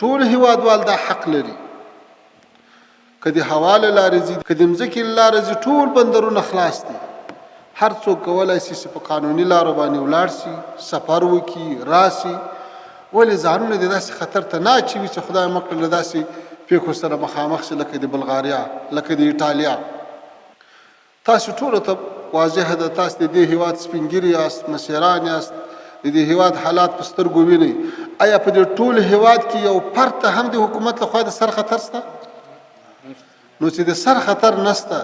ټول هیوادوال دا حق لري، که د هوا له لارې ځي که د مځکې له لارې ځي، ټول بندرونه خلاص دي. هر څوک کولی شي چې په قانوني لارو باندې ولاړ شي، سفر وکړي، راسي. ولې ځانونه د داسې خطر ته نه اچوي چې خدای مه کړه له داسې پیښو سره مخامخ شي لکه د بلغاریا، لکه د ایټالیا. تاسو ټولو ته واضحه ده، تاسو د دې هیواد سپین ږیري یاست، مشران یاست، د دې هیواد حالات په سترګو وینئ. آیا په دې ټول هیواد کې یو فرد ته هم د حکومت لخوا د سر خطر شته؟ نو چې د سر خطر نشته،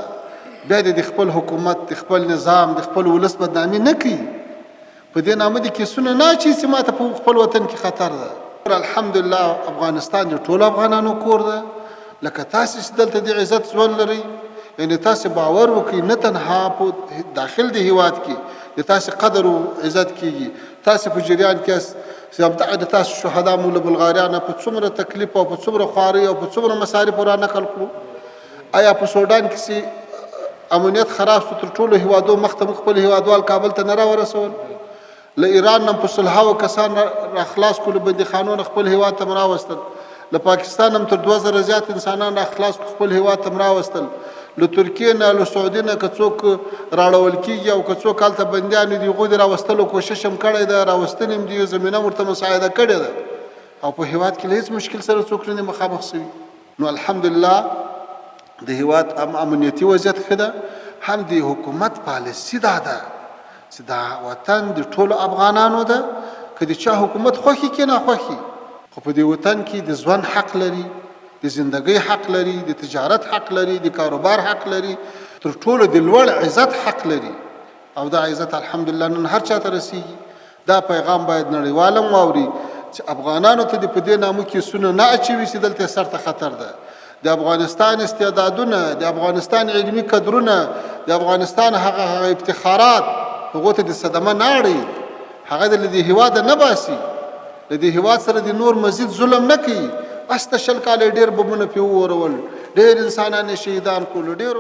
بیا د خپل حکومت، د خپل نظام، د خپل ولس بدنامي نه کوي. په دې نامه د کیسونه نه اچوي چې ماته په خپل وطن کې خطر ده. الحمدلله افغانستان د ټولو افغانانو کور ده. لکه تاسو چې دلته د عزت ژوند لرئ، یعنې تاسو باور وکړئ نه تنها په داخل د هیواد کې د تاسو قدر او عزت کیږي. تاسو په جریان کې یاست چې همدغه د تاسو شهدا مو له بلغاریا نه په څومره تکلیف او په څومره خوارۍ او په څومره مصارفو را نقل کړو. آیا په سودان کې چې امنیت خراب شو تر ټولو هیوادو مخته موږ خپل هیوادوال کابل ته نه راورسول؟ له ایران نه په سلهاوو کسان را خلاص کړو، بندیخانو نه خپل هیواد ته راوستل. له پاکستان هم تر 2000 زیات انسانان را خلاص کړو، خپل هیواد ته راوستل. له ترکیې نه له سعودي نه که څوک راړول کېږي او که څوک هلته بندیان دي، هغوی د راوستلو کوشش هم کړی ده، راوستل هم دي، زمینه ورته مساعده کړې ده، او په هیواد کې له هېڅ مشکل سره څوک نه مخامخ شوي. نو الحمدلله د هیواد هم امنیتي وضعیت ښه ده، هم د حکومت پالیسي دا ده چې دا وطن د ټولو افغانانو ده. که د چا حکومت خوښي کې نه خوښي، خو په دې وطن کې د ژوند حق لري، د زندګۍ حق لري، د تجارت حق لري، د کاروبار حق لري، تر ټولو د لوړ عزت حق لري. او دا عزت الحمدلله نن هر چا ته رسیږي. دا پیغام باید نړیوال هم واوري چې افغانانو ته د په دې نامه کیسونه نه اچوي چې دلته سر ته خطر ده. د افغانستان استعدادونه، د افغانستان علمي کدرونه، د افغانستان هغه افتخارات هغو ته د صدمه نه اړوي، هغه د دې هیواده نه باسي، د دې هیواد سره د نور مزید ظلم نه کوي. بس ته 20 کاله ډېر بمونه پرې وورول، ډېر انسانان یې شهیدان کړلو، ډېر